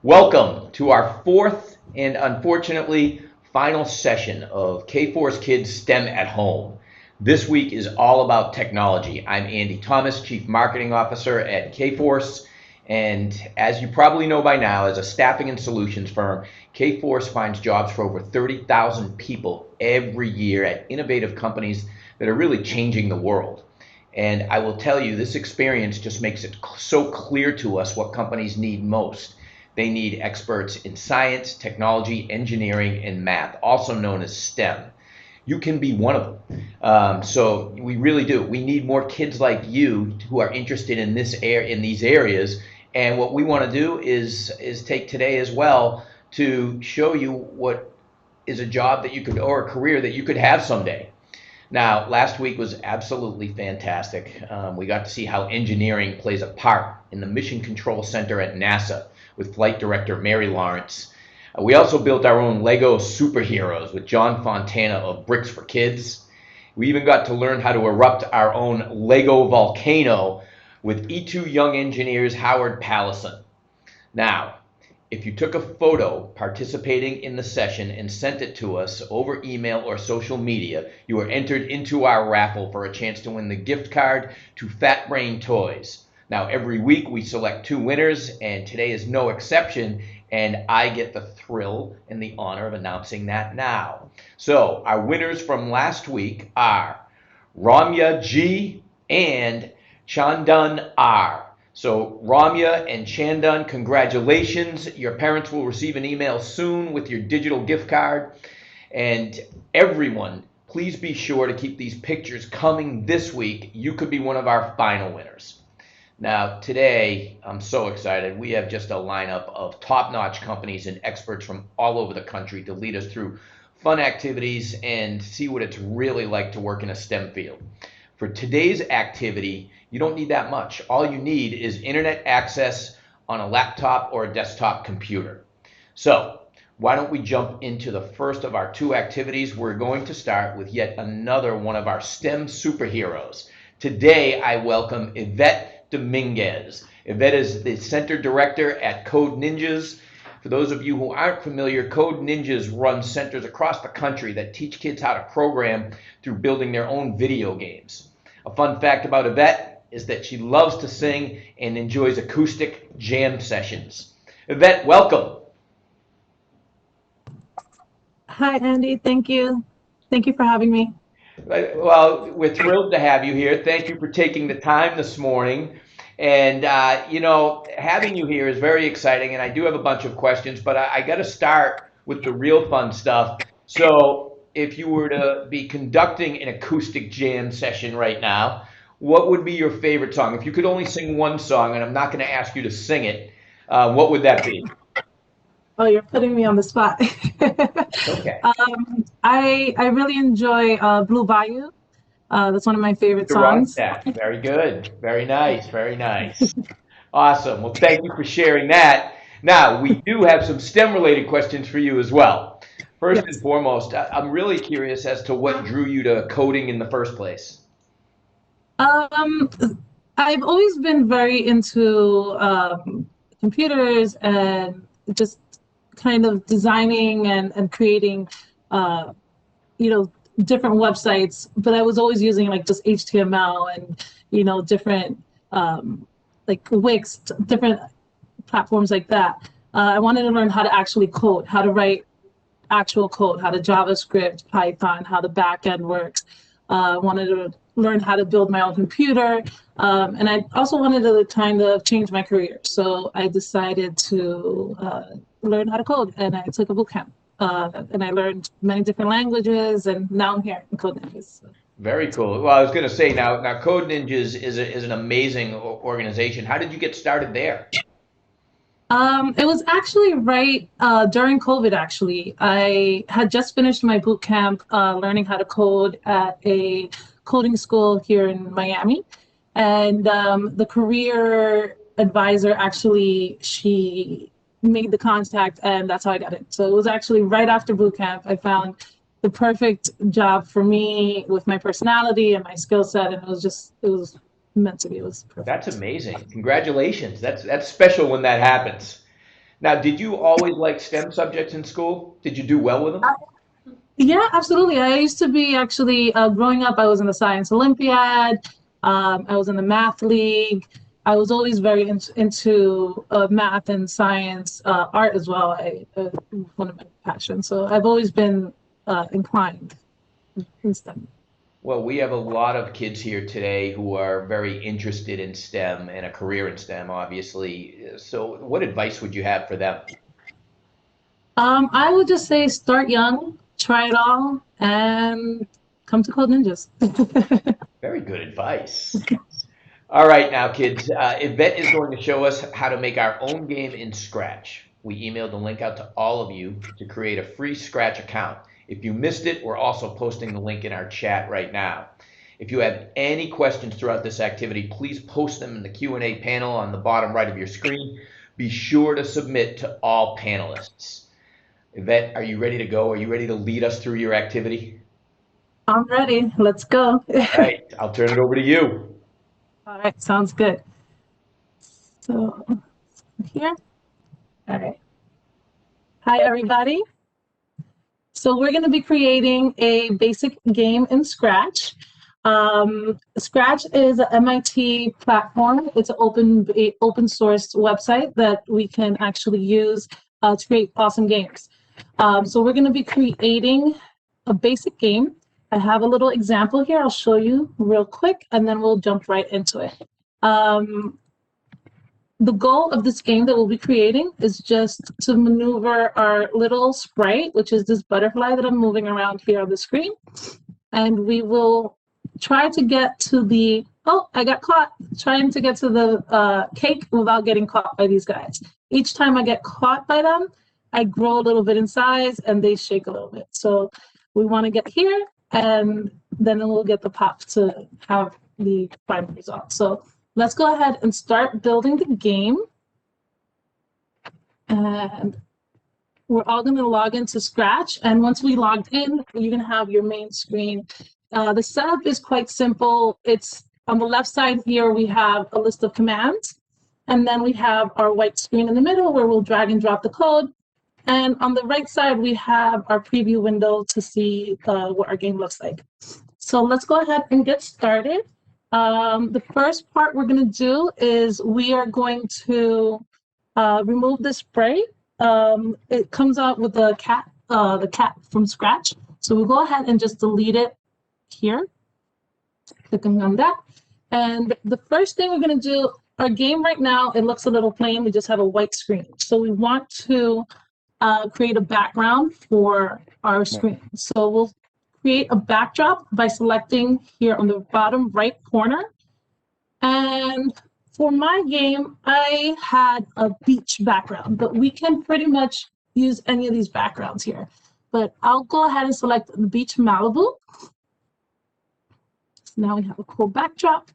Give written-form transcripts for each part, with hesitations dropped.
Welcome to our fourth and unfortunately final session of Kforce Kids STEM at Home. This week is all about technology. I'm Andy Thomas, Chief Marketing Officer at Kforce, and as you probably know by now, as a staffing and solutions firm, Kforce finds jobs for over 30,000 people every year at innovative companies that are really changing the world. And I will tell you, this experience just makes it so clear to us what companies need most. They need experts in science, technology, engineering, and math, also known as STEM. You can be one of them. So we really do. We need more kids like you who are interested in these areas. And what we want to do is take today as well to show you what is a job that you could, or a career that you could have someday. Now, last week was absolutely fantastic. We got to see how engineering plays a part in the Mission Control Center at NASA with Flight Director Mary Lawrence. We also built our own Lego superheroes with John Fontana of Bricks for Kids. We even got to learn how to erupt our own Lego volcano with E2 Young Engineers Howard Pallison. Now, if you took a photo participating in the session and sent it to us over email or social media, you were entered into our raffle for a chance to win the gift card to Fat Brain Toys. Now, every week we select 2 winners, and today is no exception, and I get the thrill and the honor of announcing that now. So, our winners from last week are Ramya G and Chandan R. So Ramya and Chandan, congratulations. Your parents will receive an email soon with your digital gift card. And everyone, please be sure to keep these pictures coming this week. You could be one of our final winners. Now, today, I'm so excited. We have just a lineup of top-notch companies and experts from all over the country to lead us through fun activities and see what it's really like to work in a STEM field. For today's activity, you don't need that much. All you need is internet access on a laptop or a desktop computer. So, why don't we jump into the first of our 2 activities? We're going to start with yet another one of our STEM superheroes. Today, I welcome Yvette Dominguez. Yvette is the Center Director at Code Ninjas. For those of you who aren't familiar, Code Ninjas runs centers across the country that teach kids how to program through building their own video games. A fun fact about Yvette is that she loves to sing and enjoys acoustic jam sessions. Yvette, welcome. Hi, Andy. Thank you. Thank you for having me. Well, we're thrilled to have you here. Thank you for taking the time this morning. And, having you here is very exciting. And I do have a bunch of questions, but I got to start with the real fun stuff. So, if you were to be conducting an acoustic jam session right now, what would be your favorite song? If you could only sing one song, and I'm not going to ask you to sing it, what would that be? Oh, you're putting me on the spot. Okay. I really enjoy Blue Bayou. That's one of my favorite To run songs. that. Very good. Very nice. Very nice. Awesome. Well, thank you for sharing that. Now, we do have some STEM related questions for you as well. First and Yes. foremost, I'm really curious as to what drew you to coding in the first place. Um, I've always been very into computers and just kind of designing and creating, uh, you know, different websites, but I was always using like just HTML and, different like Wix, different platforms like that. I wanted to learn how to actually code, how to write actual code, how to JavaScript, Python, how the back end works. I wanted to learn how to build my own computer. And I also wanted to kind of change my career. So I decided to learn how to code, and I took a boot camp. And I learned many different languages, and now I'm here in Code Ninjas. Very cool. Well, I was going to say now Code Ninjas is an amazing organization. How did you get started there? It was actually right during COVID, actually. I had just finished my boot camp learning how to code at a coding school here in Miami. And the career advisor actually, she made the contact, and that's how I got it. So it was actually right after boot camp. I found the perfect job for me with my personality and my skill set. And it was meant to be. It was perfect. That's amazing. Congratulations. That's special when that happens. Now, did you always like STEM subjects in school? Did you do well with them? Yeah, absolutely. I used to be actually growing up. I was in the science Olympiad. I was in the math league. I was always very into math and science, art as well. One of my passions. So I've always been inclined in STEM. Well, we have a lot of kids here today who are very interested in STEM and a career in STEM, obviously. So, what advice would you have for them? I would just say start young, try it all, and come to Code Ninjas. Very good advice. All right, now, kids, Yvette is going to show us how to make our own game in Scratch. We emailed the link out to all of you to create a free Scratch account. If you missed it, we're also posting the link in our chat right now. If you have any questions throughout this activity, please post them in the Q&A panel on the bottom right of your screen. Be sure to submit to all panelists. Yvette, are you ready to go? Are you ready to lead us through your activity? I'm ready. Let's go. All right, I'll turn it over to you. All right, sounds good. So here. All right. Hi, everybody. So we're going to be creating a basic game in Scratch. Scratch is an MIT platform. It's an open source website that we can actually use to create awesome games. So we're going to be creating a basic game. I have a little example here. I'll show you real quick, and then we'll jump right into it. The goal of this game that we'll be creating is just to maneuver our little sprite, which is this butterfly that I'm moving around here on the screen. And we will try to get to the, oh, I got caught trying to get to the cake without getting caught by these guys. Each time I get caught by them, I grow a little bit in size and they shake a little bit. So we want to get here, and then we'll get the pop to have the final result. So let's go ahead and start building the game. And we're all going to log into Scratch. And once we logged in, you're going to have your main screen. The setup is quite simple. It's on the left side here, we have a list of commands. And then we have our white screen in the middle where we'll drag and drop the code. And on the right side, we have our preview window to see what our game looks like. So let's go ahead and get started. The first part we're going to do is we are going to remove the spray. It comes out with the cat from Scratch. So we'll go ahead and just delete it here, clicking on that. And the first thing we're going to do, our game right now, it looks a little plain. We just have a white screen. So we want to create a background for our screen. So we'll create a backdrop by selecting here on the bottom right corner. And for my game, I had a beach background, but we can pretty much use any of these backgrounds here. But I'll go ahead and select the beach Malibu. So now we have a cool backdrop.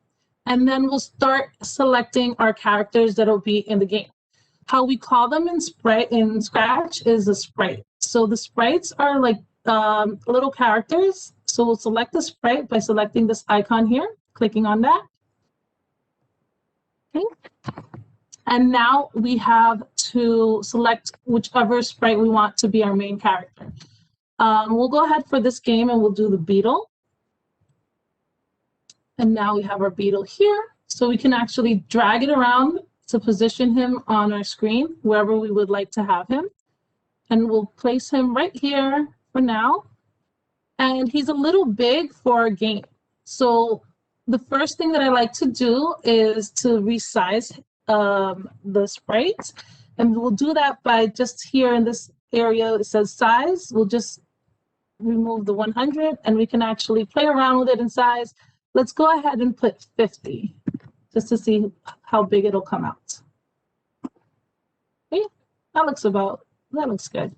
And then we'll start selecting our characters that'll be in the game. How we call them in Scratch is a sprite. So the sprites are like little characters. So we'll select the sprite by selecting this icon here, clicking on that. Okay. And now we have to select whichever sprite we want to be our main character. We'll go ahead for this game and we'll do the beetle. And now we have our beetle here. So we can actually drag it around to position him on our screen, wherever we would like to have him. And we'll place him right here for now. And he's a little big for our game. So the first thing that I like to do is to resize the sprites. And we'll do that by just here in this area, it says size. We'll just remove the 100 and we can actually play around with it in size. Let's go ahead and put 50 just to see how big it'll come out. Okay, that looks good.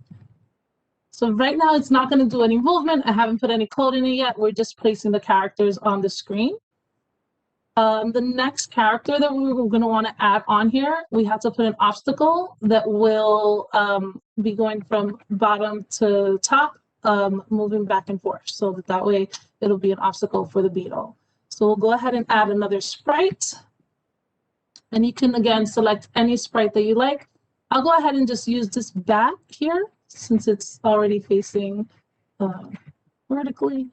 So right now it's not going to do any movement. I haven't put any code in it yet. We're just placing the characters on the screen. The next character that we're going to want to add on here, we have to put an obstacle that will be going from bottom to top, moving back and forth. So that way it'll be an obstacle for the beetle. So we'll go ahead and add another sprite. And you can, again, select any sprite that you like. I'll go ahead and just use this bat here since it's already facing vertically.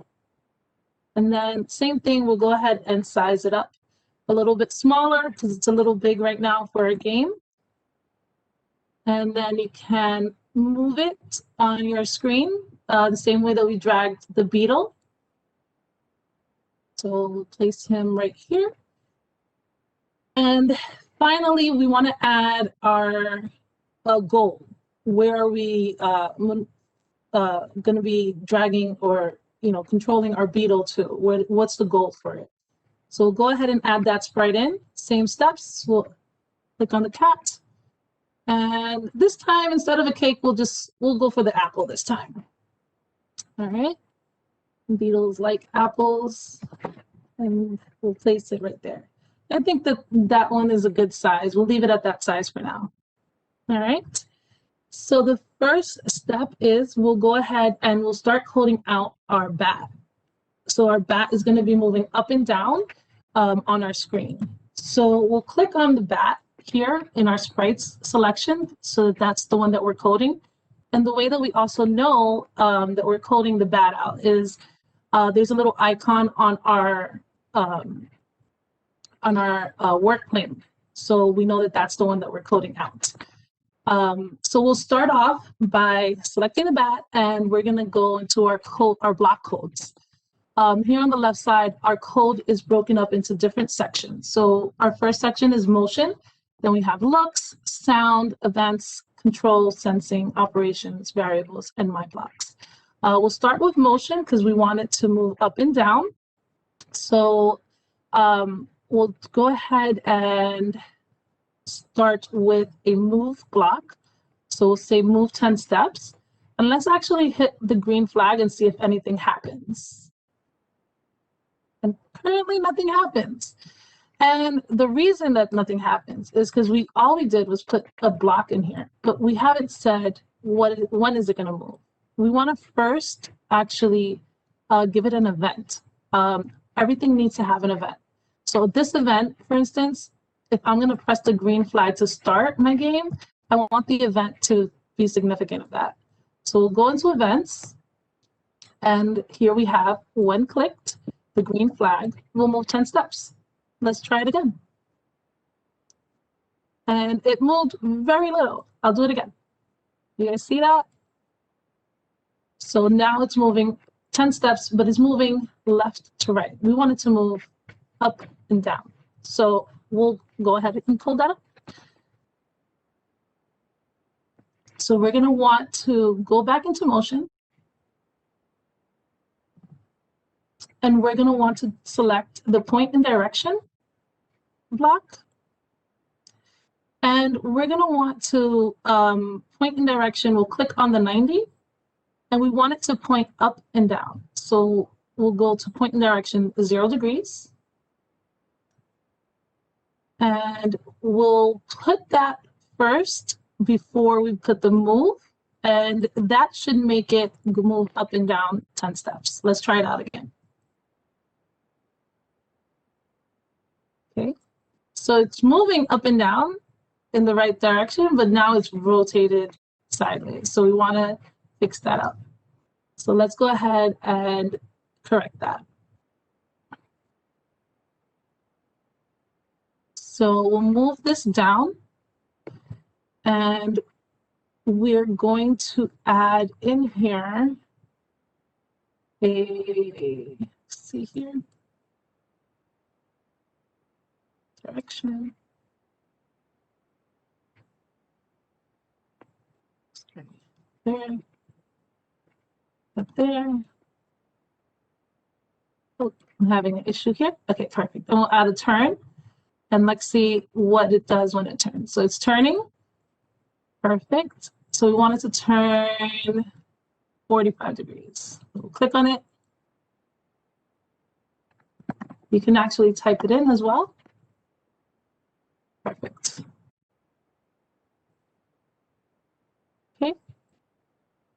And then same thing, we'll go ahead and size it up a little bit smaller because it's a little big right now for a game. And then you can move it on your screen the same way that we dragged the beetle. So we'll place him right here. And finally, we want to add our goal. Where are we going to be dragging or controlling our beetle to? What's the goal for it? So we'll go ahead and add that sprite in. Same steps. We'll click on the cat. And this time, instead of a cake, we'll go for the apple this time. All right. Beetles like apples, and we'll place it right there. I think that one is a good size. We'll leave it at that size for now. All right. So the first step is we'll go ahead and we'll start coding out our bat. So our bat is going to be moving up and down on our screen. So we'll click on the bat here in our sprites selection. So that's the one that we're coding. And the way that we also know that we're coding the bat out is there's a little icon on our work plane. So we know that that's the one that we're coding out. So we'll start off by selecting the bat, and we're going to go into our block codes. Here on the left side, our code is broken up into different sections. So our first section is motion. Then we have looks, sound, events, control, sensing, operations, variables, and my blocks. We'll start with motion because we want it to move up and down. So we'll go ahead and start with a move block. So we'll say move 10 steps. And let's actually hit the green flag and see if anything happens. And currently nothing happens. And the reason that nothing happens is because all we did was put a block in here, but we haven't said when is it going to move. We want to first actually give it an event. Everything needs to have an event. So this event, for instance, if I'm going to press the green flag to start my game, I want the event to be significant of that. So we'll go into events, and here we have when clicked, the green flag will move 10 steps. Let's try it again. And it moved very little. I'll do it again. You guys see that? So now it's moving 10 steps, but it's moving left to right. We want it to move up and down. So we'll go ahead and pull that up. So we're going to want to go back into motion. And we're going to want to select the point and direction block. And we're going to want to point and direction. We'll click on the 90. And we want it to point up and down. So we'll go to point and direction 0 degrees. And we'll put that first before we put the move. And that should make it move up and down 10 steps. Let's try it out again. Okay, so it's moving up and down in the right direction, but now it's rotated sideways. So we want to fix that up. So let's go ahead and correct that. So we'll move this down, and we're going to add in here see here, direction. There, up there. Oh, I'm having an issue here. Okay, perfect. And we'll add a turn. And let's see what it does when it turns. So it's turning. Perfect. So we want it to turn 45 degrees. We'll click on it. You can actually type it in as well. Perfect. Okay.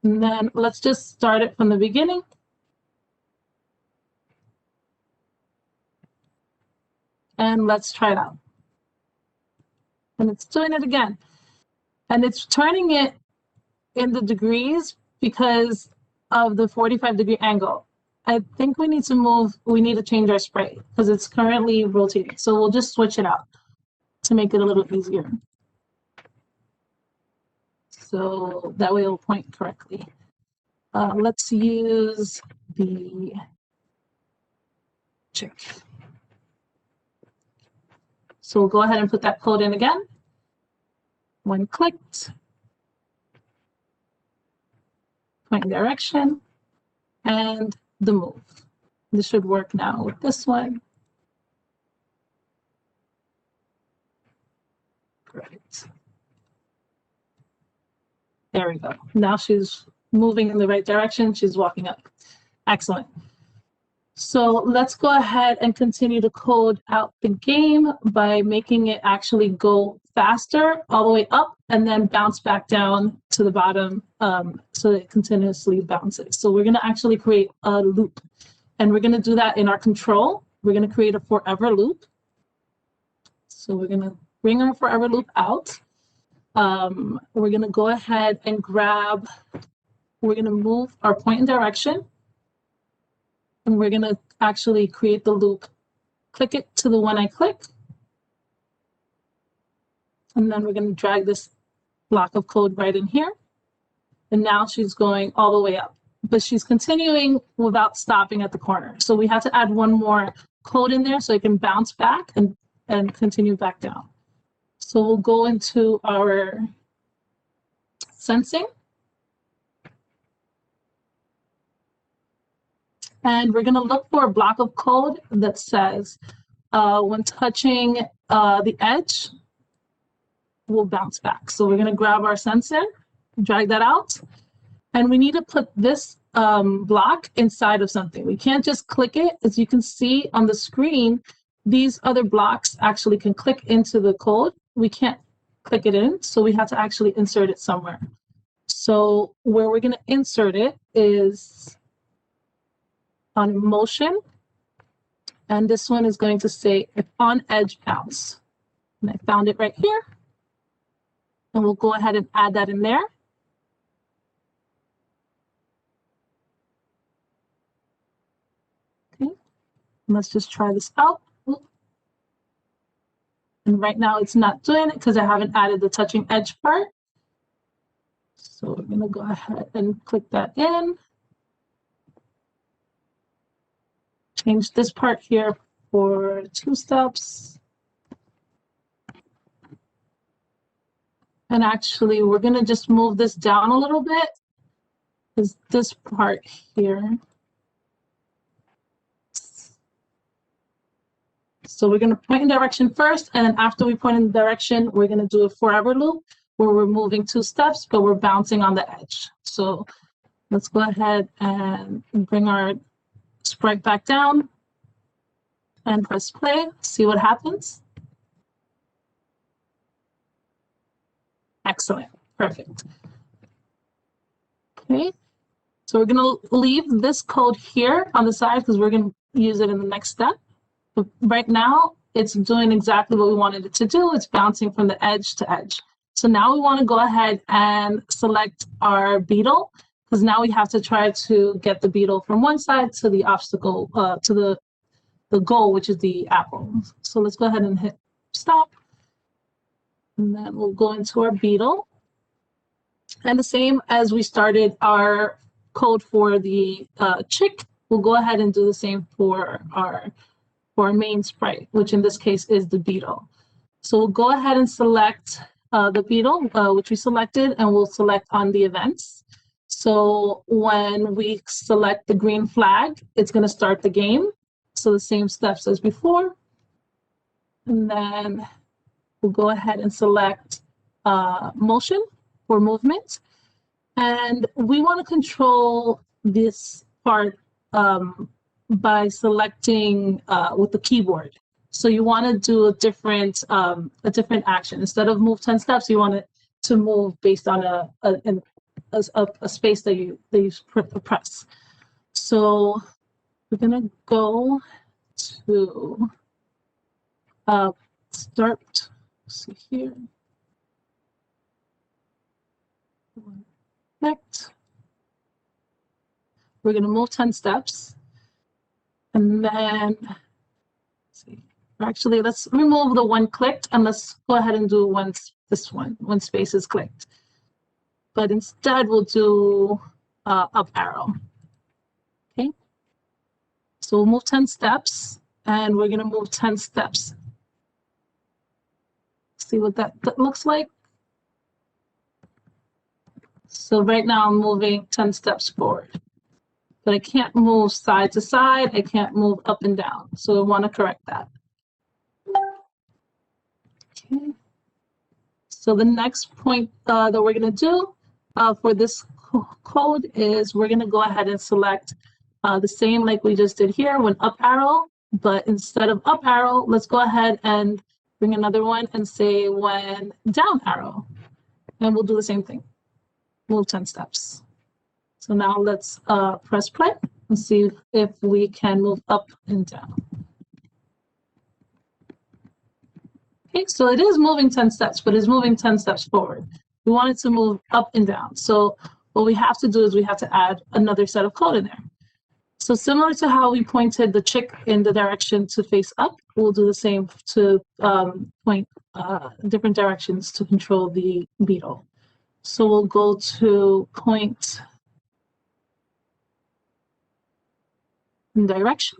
And then let's just start it from the beginning. And let's try it out. And it's doing it again. And it's turning it in the degrees because of the 45-degree angle. I think we need to change our Sprite because it's currently rotating. So we'll just switch it out to make it a little easier. So that way it'll point correctly. Let's use the chick. So we'll go ahead and put that code in again. When clicked, point direction, and the move. This should work now with this one. Great. There we go. Now she's moving in the right direction. She's walking up. Excellent. So let's go ahead and continue to code out the game by making it actually go faster all the way up and then bounce back down to the bottom so it continuously bounces. So we're going to actually create a loop, and we're going to do that in our control. We're going to create a forever loop. So we're going to bring our forever loop out. We're going to go ahead and we're going to move our point and direction. And we're going to actually create the loop. Click it to the one I click. And then we're going to drag this block of code right in here. And now she's going all the way up. But she's continuing without stopping at the corner. So we have to add one more code in there so it can bounce back and continue back down. So we'll go into our sensing. And we're going to look for a block of code that says when touching the edge, we'll bounce back. So we're going to grab our sensor, drag that out, and we need to put this block inside of something. We can't just click it. As you can see on the screen, these other blocks actually can click into the code. We can't click it in, so we have to actually insert it somewhere. So where we're going to insert it is on motion, and this one is going to say if on edge bounce. And I found it right here, and we'll go ahead and add that in there. Okay, let's just try this out. And right now it's not doing it because I haven't added the touching edge part. So we're going to go ahead and click that in. Change this part here for 2 steps. And actually, we're going to just move this down a little bit, because this part here. So we're going to point in direction first, and then after we point in the direction, we're going to do a forever loop where we're moving 2 steps, but we're bouncing on the edge. So let's go ahead and bring our Sprite back down and press play, see what happens. Excellent, perfect. Okay, so we're gonna leave this code here on the side because we're gonna use it in the next step. But right now, it's doing exactly what we wanted it to do. It's bouncing from the edge to edge. So now we wanna go ahead and select our beetle, because now we have to try to get the beetle from one side to the obstacle, to the goal, which is the apple. So let's go ahead and hit stop. And then we'll go into our beetle. And the same as we started our code for the chick, we'll go ahead and do the same for our main sprite, which in this case is the beetle. So we'll go ahead and select the beetle, which we selected, and we'll select on the events. So when we select the green flag, it's going to start the game. So the same steps as before. And then we'll go ahead and select motion for movement. And we want to control this part by selecting with the keyboard. So you want to do a different action. Instead of move 10 steps, you want it to move based on a space that you press. So we're gonna go to start. See here. Next, we're going to move 10 steps. And then, let's see. Actually, let's remove the one clicked and let's go ahead and do this one space is clicked. But instead, we'll do up arrow. Okay. So we'll move 10 steps and we're going to move 10 steps. See what that looks like. So right now I'm moving 10 steps forward, but I can't move side to side. I can't move up and down. So I want to correct that. Okay. So the next point that we're going to do for this code is we're going to go ahead and select the same like we just did here when up arrow, but instead of up arrow, let's go ahead and bring another one and say when down arrow, and we'll do the same thing. Move 10 steps. So now let's press play and see if we can move up and down. Okay, so it is moving 10 steps, but it's moving 10 steps forward. We want it to move up and down. So what we have to do is we have to add another set of code in there. So similar to how we pointed the chick in the direction to face up, we'll do the same to point different directions to control the beetle. So we'll go to point direction.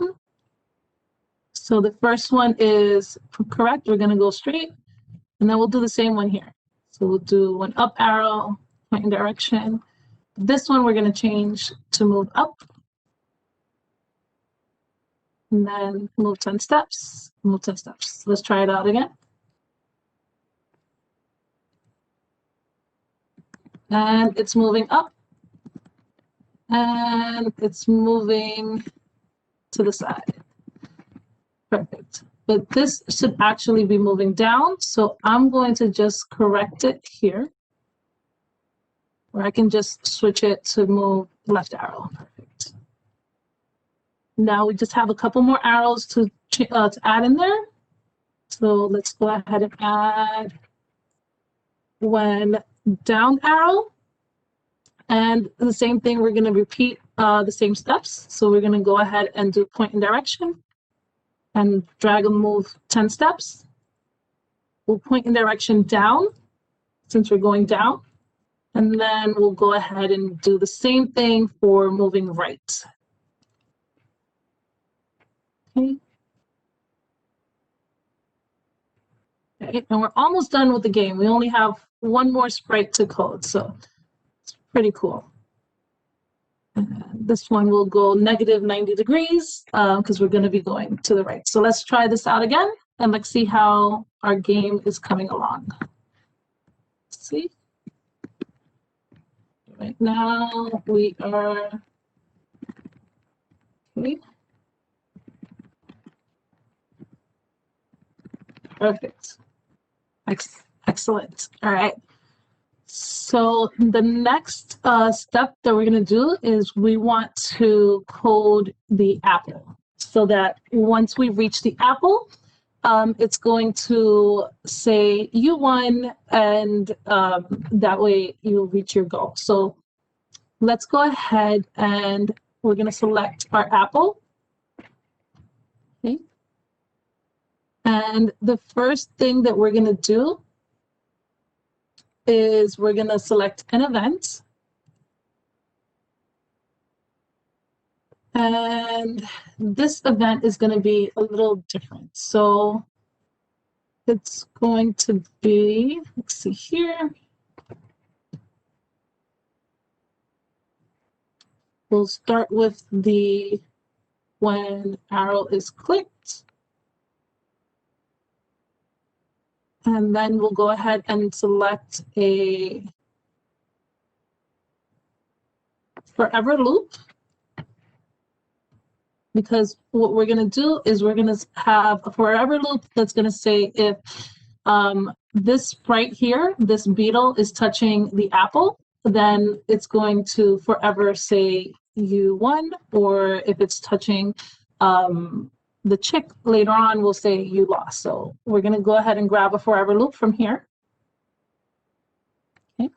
So the first one is correct. We're going to go straight. And then we'll do the same one here. So we'll do one up arrow, point in direction. This one we're going to change to move up. And then move 10 steps, move 10 steps. Let's try it out again. And it's moving up. And it's moving to the side. Perfect. But this should actually be moving down. So I'm going to just correct it here. Or I can just switch it to move left arrow. Perfect. Now we just have a couple more arrows to add in there. So let's go ahead and add when down arrow. And the same thing, we're going to repeat the same steps. So we're going to go ahead and do point in direction and drag and move 10 steps. We'll point in direction down since we're going down. And then we'll go ahead and do the same thing for moving right. Okay. Okay, and we're almost done with the game. We only have one more sprite to code, so it's pretty cool. And this one will go negative 90 degrees because we're going to be going to the right. So let's try this out again and let's see how our game is coming along. Let's see. Right now we are okay. Perfect. Excellent. All right. So the next step that we're going to do is we want to code the apple so that once we reach the apple, it's going to say you won, and that way you'll reach your goal. So let's go ahead and we're going to select our apple. Okay. And the first thing that we're going to do is we're going to select an event. And this event is going to be a little different. So it's going to be, let's see here. We'll start with the when arrow is clicked. And then we'll go ahead and select a forever loop. Because what we're going to do is we're going to have a forever loop that's going to say if this Sprite here, this beetle is touching the apple, then it's going to forever say you won, or if it's touching the chick later on, we'll say you lost. So we're going to go ahead and grab a forever loop from here. Okay.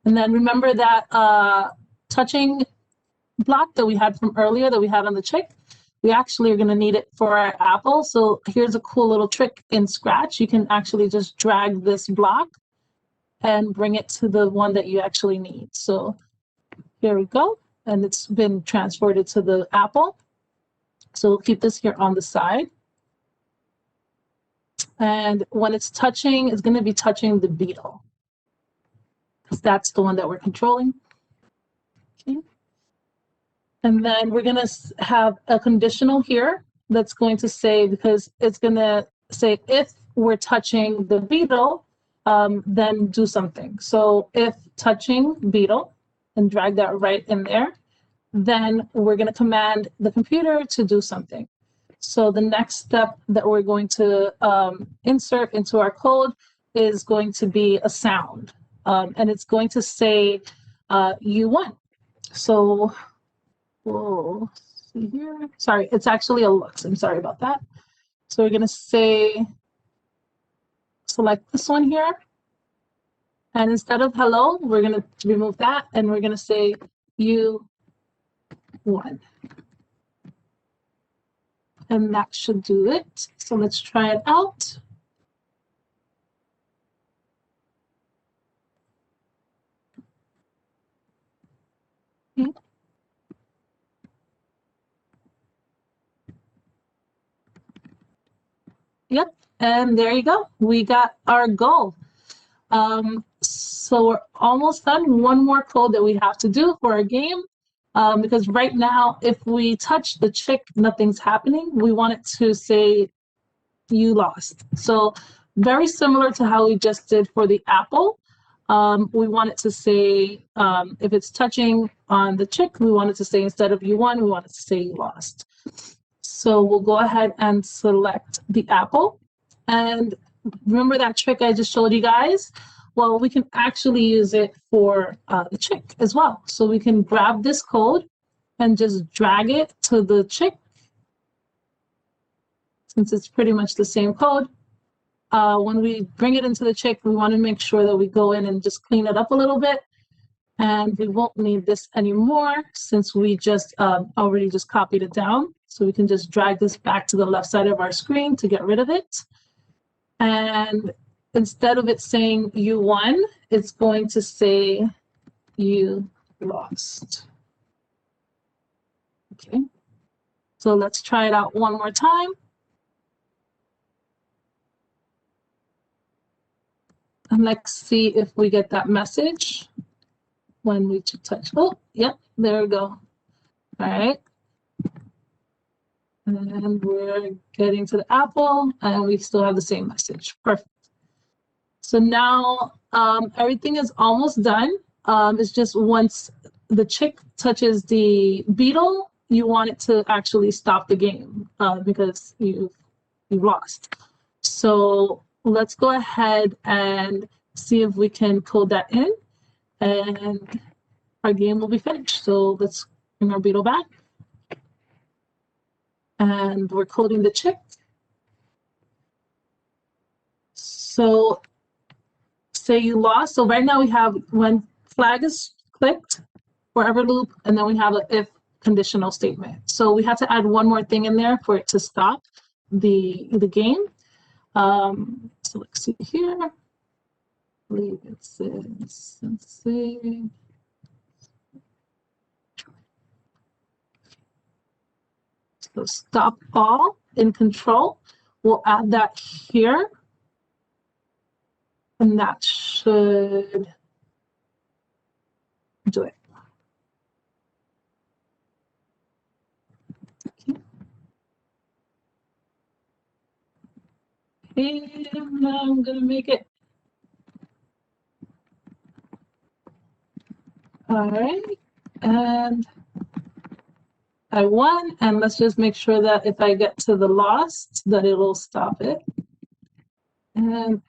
And then remember that touching block that we had from earlier that we had on the chick? We actually are going to need it for our apple. So here's a cool little trick in Scratch. You can actually just drag this block and bring it to the one that you actually need. So here we go. And it's been transported to the apple. So we'll keep this here on the side. And when it's touching, it's going to be touching the beetle, because that's the one that we're controlling. Okay. And then we're going to have a conditional here that's going to say, because it's going to say if we're touching the beetle, then do something. So if touching beetle, and drag that right in there, then we're going to command the computer to do something. So the next step that we're going to insert into our code is going to be a sound. And it's going to say you won. So we'll see here. Sorry, it's actually a looks. I'm sorry about that. So we're going to say, select this one here. And instead of hello, we're going to remove that. And we're going to say you won. And that should do it. So let's try it out. Okay. Yep, and there you go. We got our goal. So we're almost done. One more code that we have to do for our game. Because right now, if we touch the chick, nothing's happening. We want it to say you lost. So very similar to how we just did for the apple. We want it to say, if it's touching on the chick, we want it to say, instead of you won, we want it to say you lost. So we'll go ahead and select the apple. And remember that trick I just showed you guys? Well, we can actually use it for the chick as well. So we can grab this code and just drag it to the chick. Since it's pretty much the same code. When we bring it into the chick, we want to make sure that we go in and just clean it up a little bit. And we won't need this anymore since we just already just copied it down. So we can just drag this back to the left side of our screen to get rid of it. And instead of it saying you won, it's going to say you lost. Okay, so let's try it out one more time. And let's see if we get that message when we touch. Oh, yep, there we go. All right. And we're getting to the apple and we still have the same message. Perfect. So now everything is almost done. It's just once the chick touches the beetle, you want it to actually stop the game because you've lost. So let's go ahead and see if we can code that in and our game will be finished. So let's bring our beetle back. And we're coding the chick. So say you lost. So right now we have when flag is clicked, forever loop, and then we have an if conditional statement. So we have to add one more thing in there for it to stop the game. So let's see here. I believe it says sensei. So stop all in control. We'll add that here. And that should do it. Okay. And now I'm going to make it. All right. And I won. And let's just make sure that if I get to the lost, that it will stop it. And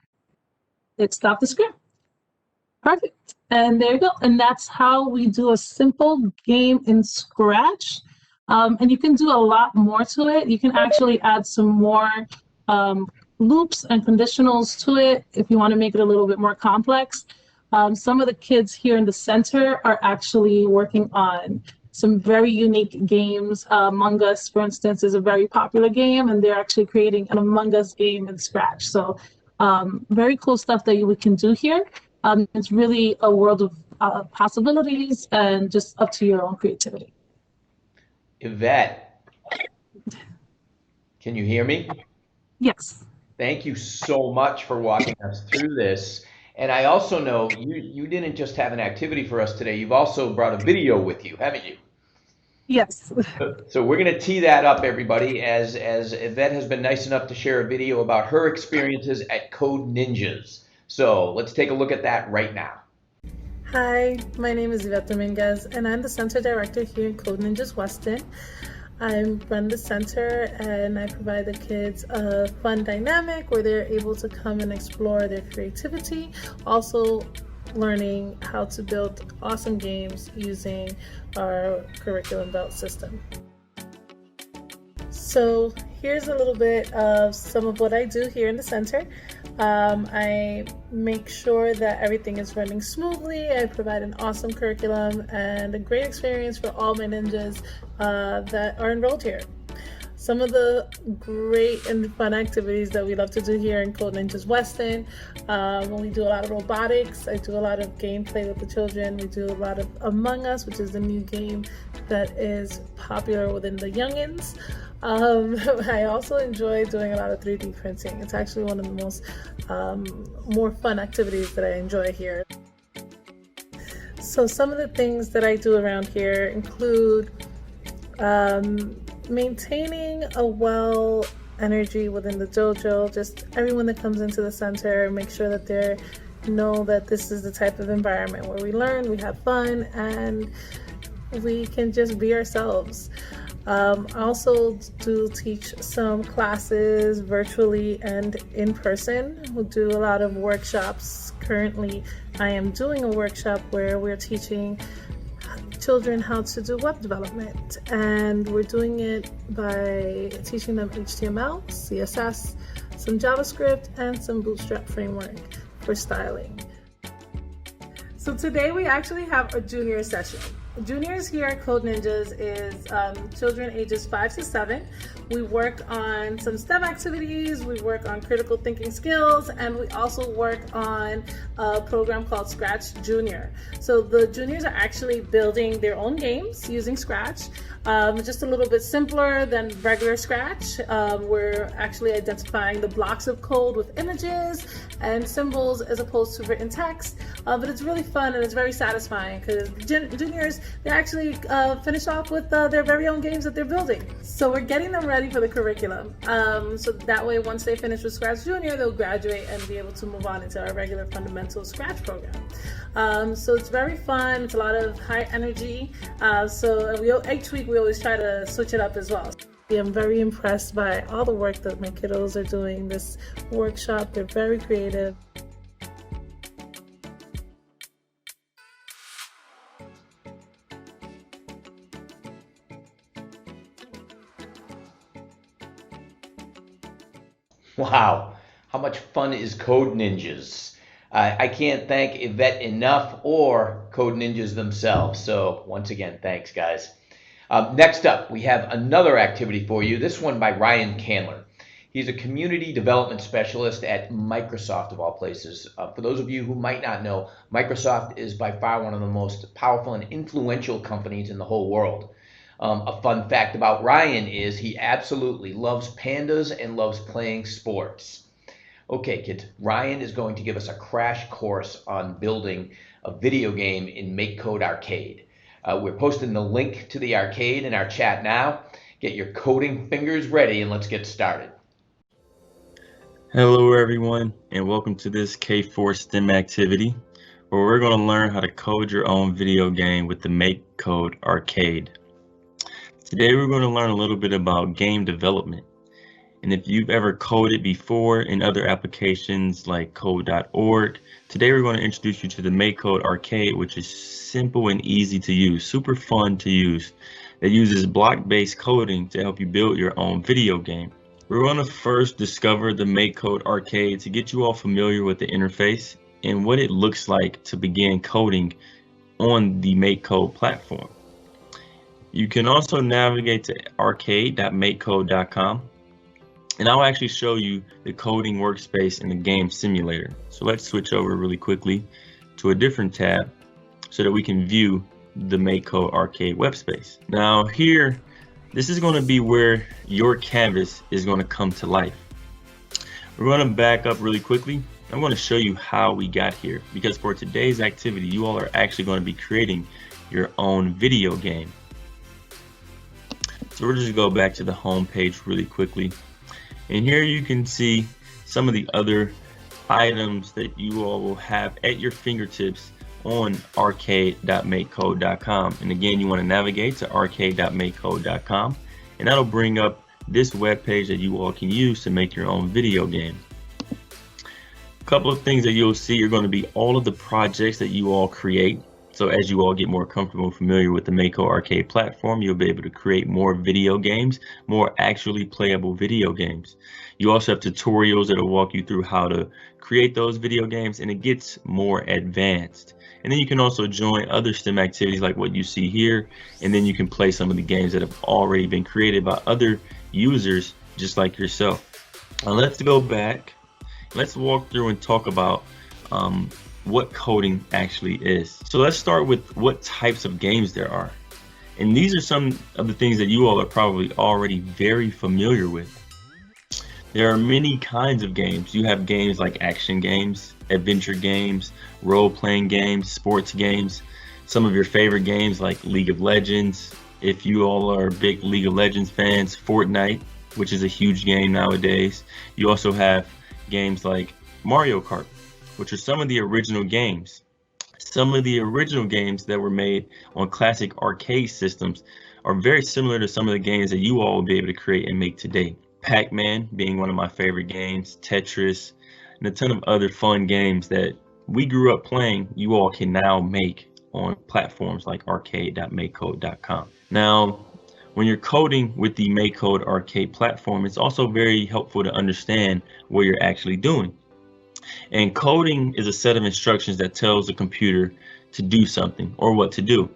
it stopped the screen. Perfect. And there you go. And that's how we do a simple game in Scratch. And you can do a lot more to it. You can actually add some more loops and conditionals to it if you want to make it a little bit more complex. Some of the kids here in the center are actually working on some very unique games. Among Us, for instance, is a very popular game, and they're actually creating an Among Us game in Scratch. So very cool stuff that we can do here. It's really a world of possibilities and just up to your own creativity. Yvette, can you hear me? Yes. Thank you so much for walking us through this. And I also know you didn't just have an activity for us today, you've also brought a video with you, haven't you? Yes. So we're going to tee that up, everybody, as Yvette has been nice enough to share a video about her experiences at Code Ninjas. So let's take a look at that right now. Hi, my name is Yvette Dominguez, and I'm the Center Director here in Code Ninjas Weston. I run the center and I provide the kids a fun dynamic where they're able to come and explore their creativity, also learning how to build awesome games using our curriculum belt system. So here's a little bit of some of what I do here in the center. I make sure that everything is running smoothly. I provide an awesome curriculum and a great experience for all my ninjas that are enrolled here. Some of the great and fun activities that we love to do here in Code Ninjas Weston, when we do a lot of robotics, I do a lot of gameplay with the children. We do a lot of Among Us, which is the new game that is popular within the youngins. I also enjoy doing a lot of 3D printing. It's actually one of the most more fun activities that I enjoy here. So some of the things that I do around here include maintaining a well energy within the dojo. Just everyone that comes into the center, make sure that they know that this is the type of environment where we learn, we have fun, and we can just be ourselves. I also do teach some classes virtually and in person. We do a lot of workshops. Currently, I am doing a workshop where we're teaching children how to do web development, and we're doing it by teaching them HTML, CSS, some JavaScript, and some Bootstrap framework for styling. So today we actually have a junior session. Juniors here at Code Ninjas is children ages 5 to 7. We work on some STEM activities, we work on critical thinking skills, and we also work on a program called Scratch Junior. So the juniors are actually building their own games using Scratch. Just a little bit simpler than regular Scratch. We're actually identifying the blocks of code with images and symbols as opposed to written text, but it's really fun and it's very satisfying because juniors, they actually finish off with their very own games that they're building. So we're getting them ready for the curriculum. So that way, once they finish with Scratch Junior, they'll graduate and be able to move on into our regular fundamental Scratch program. So it's very fun. It's a lot of high energy. So each week we always try to switch it up as well. I'm very impressed by all the work that my kiddos are doing this workshop. They're very creative. Wow, how much fun is Code Ninjas? I can't thank Yvette enough, or Code Ninjas themselves. So once again, thanks guys. Next up, we have another activity for you, this one by Ryan Candler. He's a community development specialist at Microsoft, of all places. For those of you who might not know, Microsoft is by far one of the most powerful and influential companies in the whole world. A fun fact about Ryan is he absolutely loves pandas and loves playing sports. Okay, kids, Ryan is going to give us a crash course on building a video game in MakeCode Arcade. We're posting the link to the arcade in our chat now. Get your coding fingers ready and let's get started. Hello everyone, and welcome to this Kforce STEM activity where we're going to learn how to code your own video game with the MakeCode Arcade. Today we're going to learn a little bit about game development. And if you've ever coded before in other applications like code.org, today we're going to introduce you to the MakeCode Arcade, which is simple and easy to use, super fun to use. It uses block-based coding to help you build your own video game. We're going to first discover the MakeCode Arcade to get you all familiar with the interface. and what it looks like to begin coding on the MakeCode platform. You can also navigate to arcade.makecode.com, and I'll actually show you the coding workspace in the game simulator. So let's switch over really quickly to a different tab so that we can view the MakeCode arcade web space. Now here, this is going to be where your canvas is going to come to life. We're going to back up really quickly. I'm going to show you how we got here, because for today's activity, you all are actually going to be creating your own video game. So we'll just go back to the home page really quickly. And here you can see some of the other items that you all will have at your fingertips on arcade.makecode.com. And again, you want to navigate to arcade.makecode.com, and that'll bring up this web page that you all can use to make your own video game. A couple of things that you'll see are going to be all of the projects that you all create. So as you all get more comfortable and familiar with the MakeCode arcade platform, you'll be able to create more video games, more actually playable video games. You also have tutorials that will walk you through how to create those video games, and it gets more advanced. And then you can also join other STEM activities like what you see here, and then you can play some of the games that have already been created by other users just like yourself. Now let's go back. Let's walk through and talk about what coding actually is. So let's start with what types of games there are. And these are some of the things that you all are probably already very familiar with. There are many kinds of games. You have games like action games, adventure games, role-playing games, sports games, some of your favorite games like League of Legends. If you all are big League of Legends fans, Fortnite, which is a huge game nowadays. You also have games like Mario Kart, which are some of the original games. Some of the original games that were made on classic arcade systems are very similar to some of the games that you all will be able to create and make today. Pac-Man being one of my favorite games, Tetris, and a ton of other fun games that we grew up playing, you all can now make on platforms like arcade.makecode.com. Now, when you're coding with the MakeCode arcade platform, it's also very helpful to understand what you're actually doing. And coding is a set of instructions that tells the computer to do something or what to do.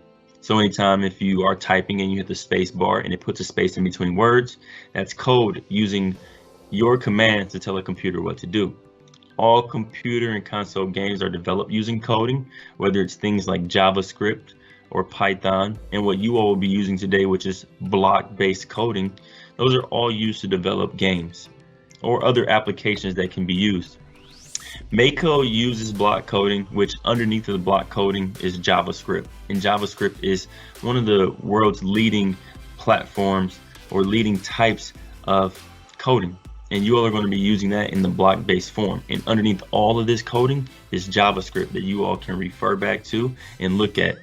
So anytime if you are typing and you hit the space bar and it puts a space in between words, that's code using your commands to tell a computer what to do. All computer and console games are developed using coding, whether it's things like JavaScript or Python, and what you all will be using today, which is block-based coding. Those are all used to develop games or other applications that can be used. MakeCode uses block coding, which underneath of the block coding is JavaScript. And JavaScript is one of the world's leading platforms or leading types of coding. And you all are going to be using that in the block-based form. And underneath all of this coding is JavaScript that you all can refer back to and look at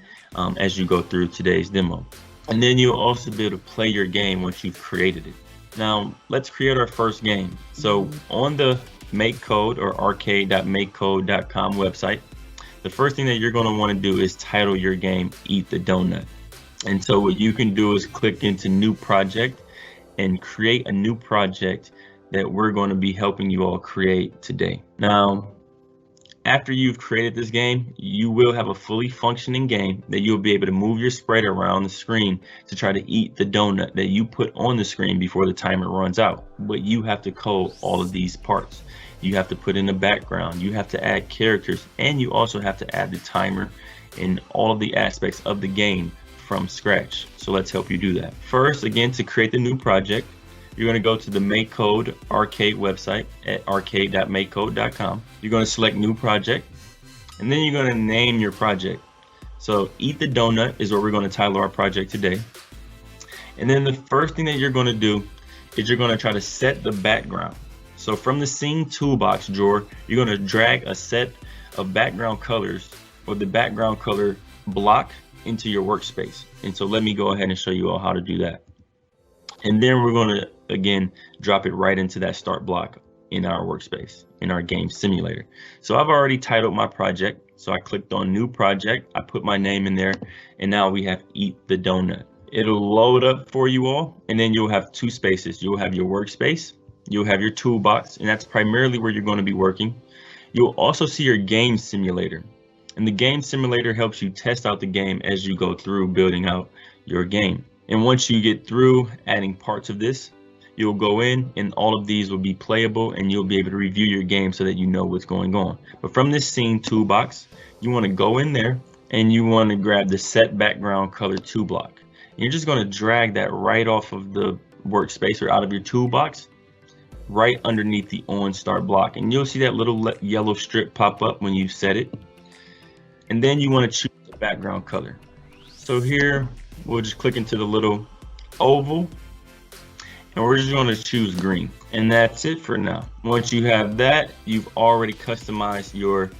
as you go through today's demo. And then you'll also be able to play your game once you've created it. Now, let's create our first game. So on the MakeCode or arcade.makecode.com website, the first thing that you're going to want to do is title your game Eat the Donut. And so what you can do is click into New Project and create a new project that we're going to be helping you all create today. Now, after you've created this game, you will have a fully functioning game that you'll be able to move your sprite around the screen to try to eat the donut that you put on the screen before the timer runs out. But you have to code all of these parts. You have to put in the background, you have to add characters, and you also have to add the timer and all of the aspects of the game from scratch. So let's help you do that. First, again, to create the new project, you're going to go to the MakeCode arcade website at arcade.makecode.com. You're going to select New Project, and then you're going to name your project. So Eat the Donut is what we're going to title our project today. And then the first thing that you're going to do is you're going to try to set the background. So from the Scene Toolbox drawer, you're going to drag a set of background colors or the background color block into your workspace. And so let me go ahead and show you all how to do that. And then we're going to, again, drop it right into that start block in our workspace, in our game simulator. So I've already titled my project. So I clicked on New Project. I put my name in there. And now we have Eat the Donut. It'll load up for you all. And then you'll have two spaces. You'll have your workspace. You'll have your toolbox. And that's primarily where you're going to be working. You'll also see your game simulator. And the game simulator helps you test out the game as you go through building out your game. And once you get through adding parts of this, you'll go in and all of these will be playable and you'll be able to review your game so that you know what's going on. But from this scene toolbox, you want to go in there and you want to grab the set background color 2 block. And you're just going to drag that right off of the workspace or out of your toolbox, right underneath the on start block. And you'll see that little yellow strip pop up when you set it. And then you want to choose the background color. So here we'll just click into the little oval and we're just going to choose green. And that's it for now. Once you have that, you've already customized your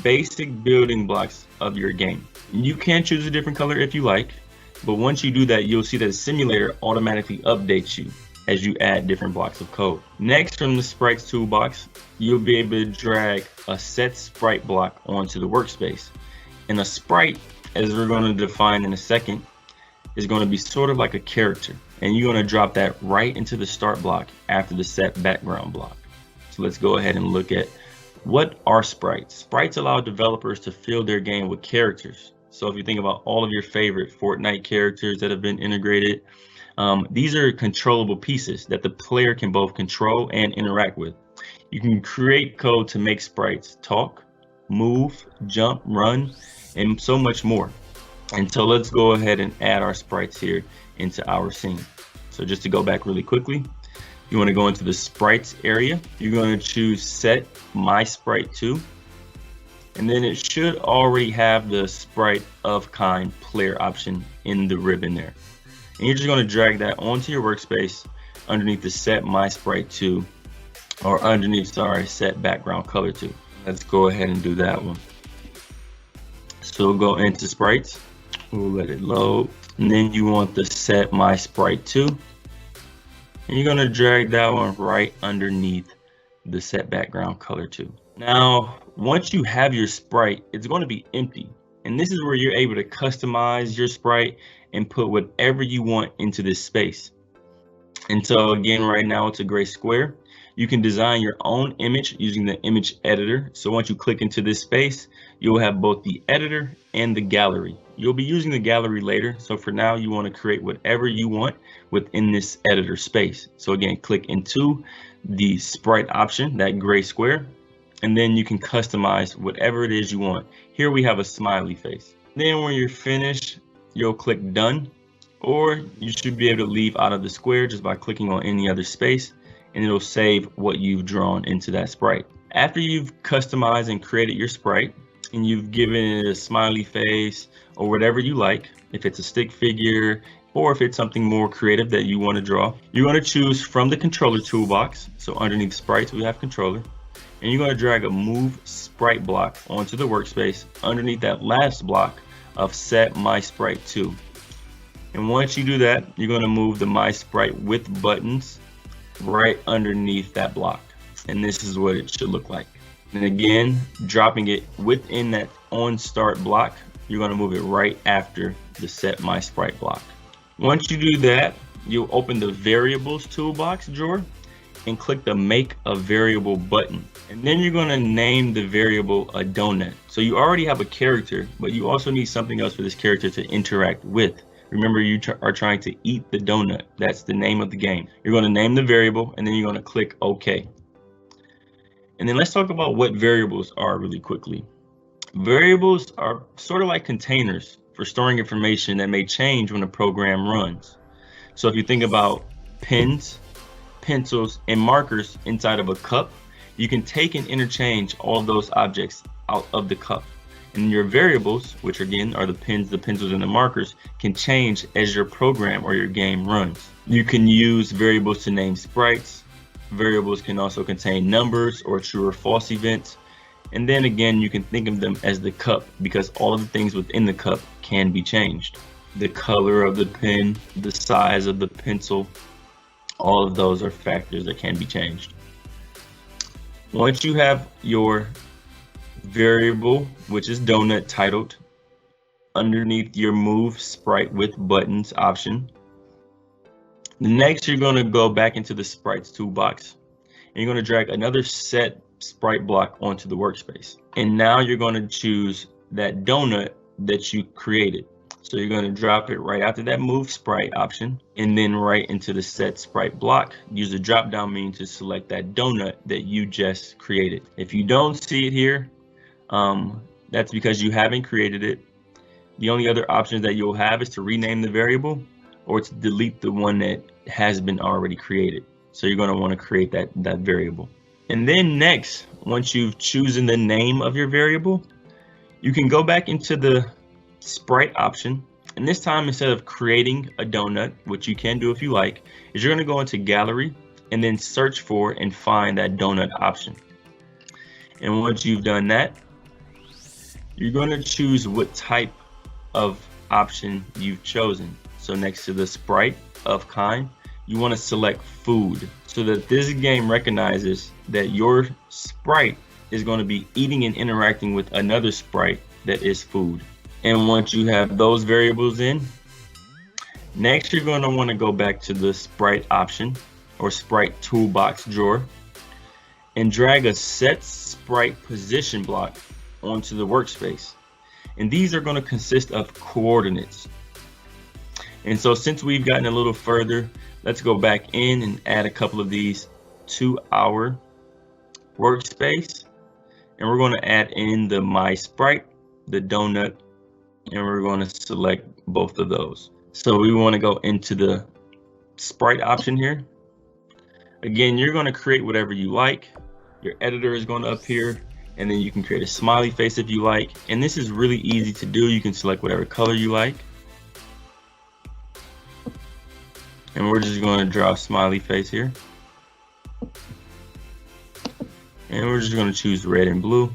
basic building blocks of your game. You can choose a different color if you like, but once you do that, you'll see that the simulator automatically updates you as you add different blocks of code. Next, from the sprites toolbox, you'll be able to drag a set sprite block onto the workspace. And a sprite, as we're going to define in a second, is going to be sort of like a character. And you're going to drop that right into the start block after the set background block. So let's go ahead and look at what are sprites. Sprites allow developers to fill their game with characters. So if you think about all of your favorite Fortnite characters that have been integrated, these are controllable pieces that the player can both control and interact with. You can create code to make sprites talk, move, jump, run, and so much more. And so let's go ahead and add our sprites here into our scene. So just to go back really quickly, you want to go into the sprites area. You're going to choose set my sprite to, and then it should already have the sprite of kind player option in the ribbon there. And you're just going to drag that onto your workspace underneath the set my sprite to, or underneath, sorry, set background color to. Let's go ahead and do that one. So we'll go into sprites, we'll let it load, and then you want the set my sprite to, and you're going to drag that one right underneath the set background color to. Now, once you have your sprite, it's going to be empty, and this is where you're able to customize your sprite and put whatever you want into this space. And so again, right now it's a gray square. You can design your own image using the image editor. So once you click into this space, you'll have both the editor and the gallery. You'll be using the gallery later. So for now, you want to create whatever you want within this editor space. So again, click into the sprite option, that gray square, and then you can customize whatever it is you want. Here we have a smiley face. Then when you're finished, you'll click done, or you should be able to leave out of the square just by clicking on any other space, and it'll save what you've drawn into that sprite. After you've customized and created your sprite, and you've given it a smiley face or whatever you like, if it's a stick figure or if it's something more creative that you want to draw, you're going to choose from the controller toolbox. So underneath sprites, we have controller, and you're going to drag a move sprite block onto the workspace underneath that last block of set my sprite to. And once you do that, you're going to move the my sprite with buttons right underneath that block, and this is what it should look like. And again, dropping it within that on start block, you're going to move it right after the set my sprite block. Once you do that, you'll open the variables toolbox drawer and click the make a variable button, and then you're going to name the variable a doughnut. So you already have a character, but you also need something else for this character to interact with. Remember, you are trying to eat the donut. That's the name of the game. You're going to name the variable, and then you're going to click OK. And then let's talk about what variables are really quickly. Variables are sort of like containers for storing information that may change when a program runs. So if you think about pens, pencils, and markers inside of a cup, you can take and interchange all of those objects out of the cup. And your variables, which again are the pens, the pencils, and the markers, can change as your program or your game runs. You can use variables to name sprites. Variables can also contain numbers or true or false events. And then again, you can think of them as the cup, because all of the things within the cup can be changed. The color of the pen, the size of the pencil, all of those are factors that can be changed. Once you have your variable, which is doughnut, titled underneath your move sprite with buttons option, next you're going to go back into the sprites toolbox, and you're going to drag another set Sprite block onto the workspace. And now you're going to choose that donut that you created. So you're going to drop it right after that move Sprite option, and then right into the set Sprite block. Use the drop down menu to select that donut that you just created. If you don't see it here, that's because you haven't created it. The only other options that you'll have is to rename the variable or to delete the one that has been already created. So you're going to want to create that variable. And then next, once you've chosen the name of your variable, you can go back into the Sprite option, and this time instead of creating a donut, which you can do if you like, is you're going to go into gallery and then search for and find that donut option. And once you've done that, you're going to choose what type of option you've chosen. So next to the Sprite of kind, you want to select food, so that this game recognizes that your Sprite is going to be eating and interacting with another Sprite that is food. And once you have those variables in, next you're going to want to go back to the Sprite option or Sprite toolbox drawer and drag a set Sprite position block onto the workspace. And these are going to consist of coordinates. And so since we've gotten a little further, let's go back in and add a couple of these to our workspace. And we're going to add in the My Sprite, the donut, and we're going to select both of those. So we want to go into the Sprite option here. Again, you're going to create whatever you like. Your editor is going to appear, and then you can create a smiley face if you like. And this is really easy to do. You can select whatever color you like. And we're just going to draw a smiley face here. And we're just going to choose red and blue.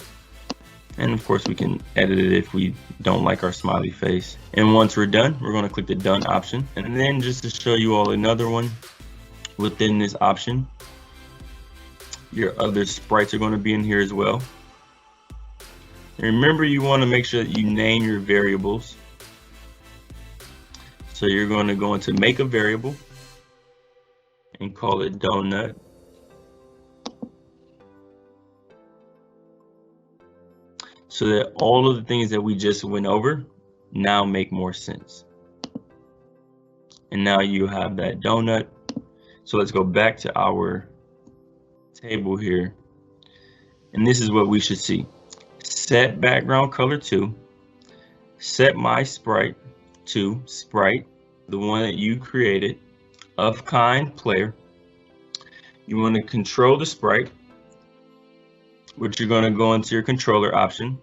And of course we can edit it if we don't like our smiley face. And once we're done, we're going to click the done option. And then just to show you all another one within this option, your other sprites are going to be in here as well. And remember, you want to make sure that you name your variables. So you're going to go into make a variable and call it donut. So that all of the things that we just went over now make more sense. And now you have that donut. So let's go back to our table here. And this is what we should see. Set background color to, set my sprite to Sprite, the one that you created, of kind player. You want to control the sprite, which you're going to go into your controller option.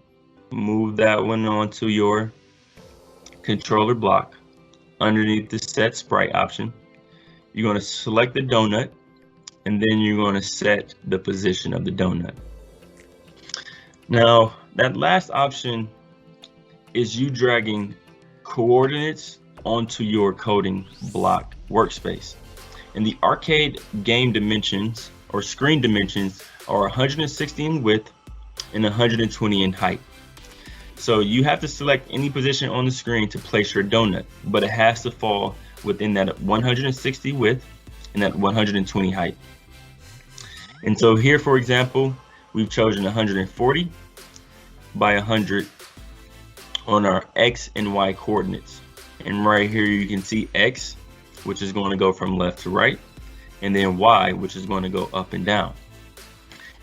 Move that one onto your controller block underneath the set sprite option. You're going to select the donut, and then you're going to set the position of the donut. Now, that last option is you dragging coordinates onto your coding block workspace. And the arcade game dimensions or screen dimensions are 160 in width and 120 in height. So you have to select any position on the screen to place your donut, but it has to fall within that 160 width and that 120 height. And so here, for example, we've chosen 140 by 100 on our X and Y coordinates. And right here you can see X, which is going to go from left to right, and then Y, which is going to go up and down.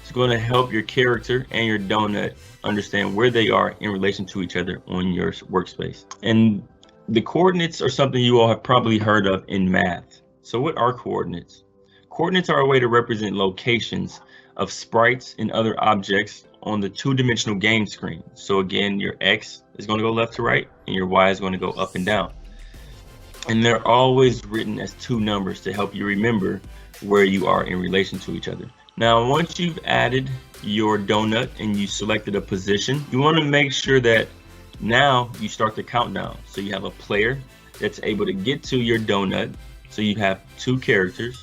It's going to help your character and your donut understand where they are in relation to each other on your workspace. And the coordinates are something you all have probably heard of in math. So what are coordinates? Coordinates are a way to represent locations of sprites and other objects on the two-dimensional game screen. So again, your X is going to go left to right and your Y is going to go up and down. And they're always written as two numbers to help you remember where you are in relation to each other. Now, once you've added your donut and you selected a position, you want to make sure that now you start the countdown. So you have a player that's able to get to your donut. So you have two characters,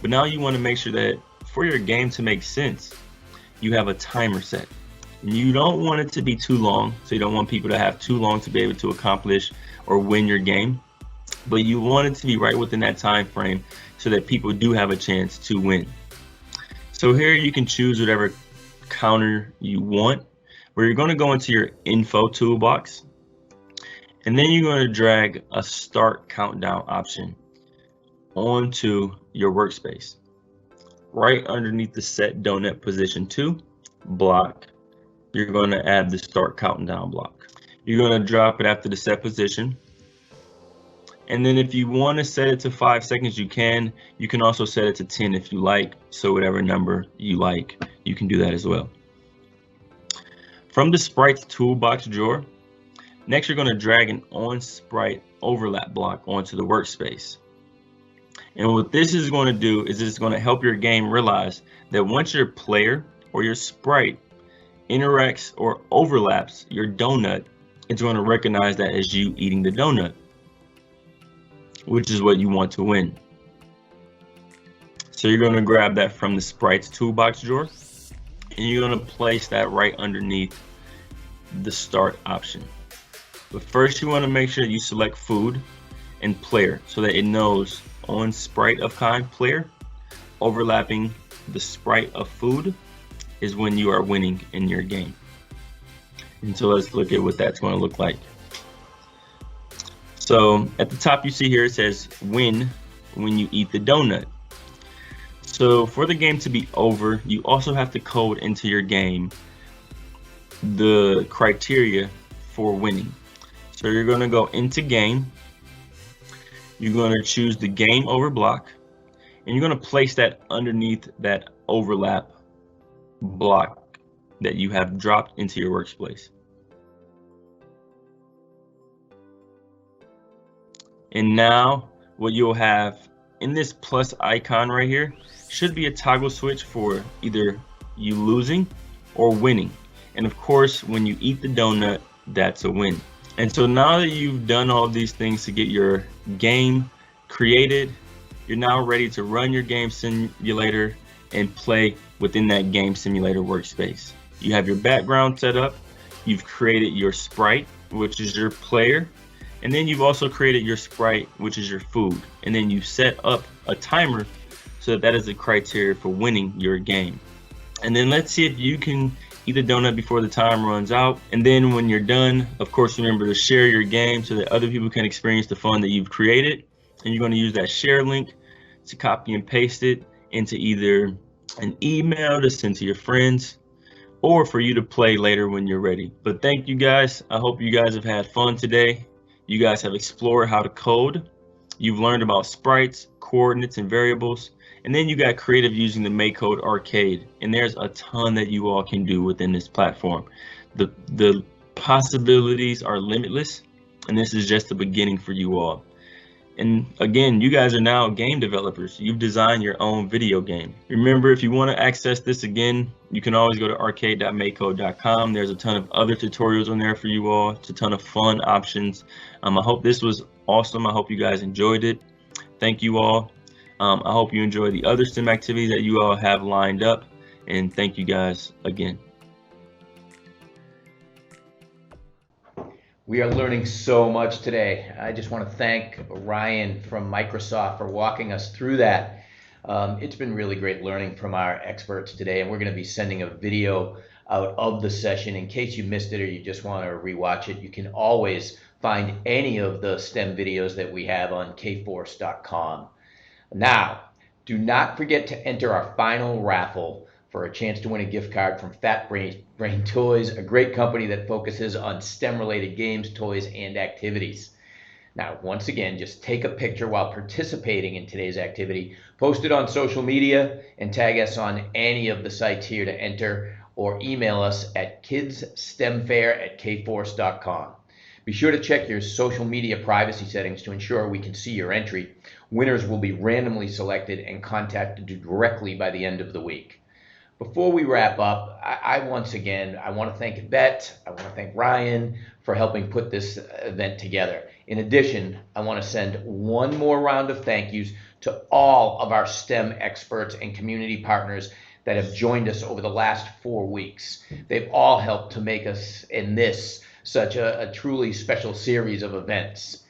but now you want to make sure that for your game to make sense, you have a timer set. And you don't want it to be too long. So you don't want people to have too long to be able to accomplish or win your game, but you want it to be right within that time frame so that people do have a chance to win. So here you can choose whatever counter you want, where you're going to go into your info toolbox, and then you're going to drag a start countdown option onto your workspace. Right underneath the set donut position 2 block, you're going to add the start countdown block. You're going to drop it after the set position. And then if you want to set it to 5 seconds, you can. You can also set it to 10 if you like. So whatever number you like, you can do that as well. From the Sprite toolbox drawer, next you're going to drag an on Sprite overlap block onto the workspace. And what this is going to do is it's going to help your game realize that once your player or your Sprite interacts or overlaps your donut, it's going to recognize that as you eating the donut, which is what you want to win. So you're going to grab that from the Sprite's toolbox drawer, and you're going to place that right underneath the start option. But first you want to make sure you select food and player so that it knows on Sprite of kind player overlapping the Sprite of food is when you are winning in your game. And so let's look at what that's going to look like. So at the top you see here it says win when you eat the donut. So for the game to be over, you also have to code into your game the criteria for winning. So you're going to go into game, you're going to choose the game over block, and you're going to place that underneath that overlap block that you have dropped into your workspace. And now what you'll have in this plus icon right here should be a toggle switch for either you losing or winning. And of course, when you eat the donut, that's a win. And so now that you've done all these things to get your game created, you're now ready to run your game simulator and play within that game simulator workspace. You have your background set up, you've created your Sprite, which is your player, and then you've also created your Sprite, which is your food. And then you set up a timer so that is the criteria for winning your game. And then let's see if you can eat the donut before the time runs out. And then when you're done, of course, remember to share your game so that other people can experience the fun that you've created. And you're going to use that share link to copy and paste it into either an email to send to your friends or for you to play later when you're ready. But thank you guys. I hope you guys have had fun today. You guys have explored how to code. You've learned about sprites, coordinates, and variables. And then you got creative using the MakeCode Arcade. And there's a ton that you all can do within this platform. The possibilities are limitless. And this is just the beginning for you all. And again, you guys are now game developers. You've designed your own video game. Remember, if you want to access this again, you can always go to arcade.makecode.com. There's a ton of other tutorials on there for you all. It's a ton of fun options. I hope this was awesome. I hope you guys enjoyed it. Thank you all. I hope you enjoy the other STEM activities that you all have lined up. And thank you guys again. We are learning so much today. I just want to thank Ryan from Microsoft for walking us through that. It's been really great learning from our experts today, and we're going to be sending a video out of the session. In case you missed it or you just want to rewatch it, you can always find any of the STEM videos that we have on Kforce.com. Now, do not forget to enter our final raffle for a chance to win a gift card from Fat Brain Toys, a great company that focuses on STEM-related games, toys, and activities. Now, once again, just take a picture while participating in today's activity, post it on social media, and tag us on any of the sites here to enter, or email us at kidsstemfair@kforce.com. Be sure to check your social media privacy settings to ensure we can see your entry. Winners will be randomly selected and contacted directly by the end of the week. Before we wrap up, I want to thank Yvette, I want to thank Ryan for helping put this event together. In addition, I want to send one more round of thank yous to all of our STEM experts and community partners that have joined us over the last 4 weeks. They've all helped to make us in this such a truly special series of events.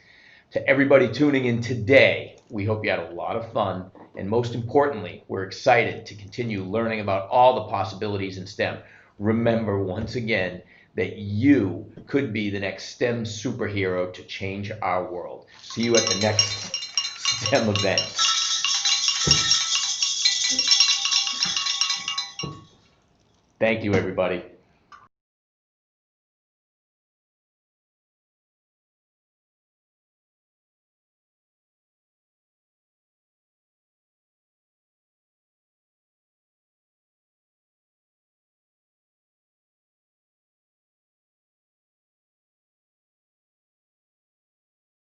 To everybody tuning in today, We hope you had a lot of fun, and most importantly, we're excited to continue learning about all the possibilities in STEM. Remember, once again, that you could be the next STEM superhero to change our world. See you at the next STEM event. Thank you, everybody.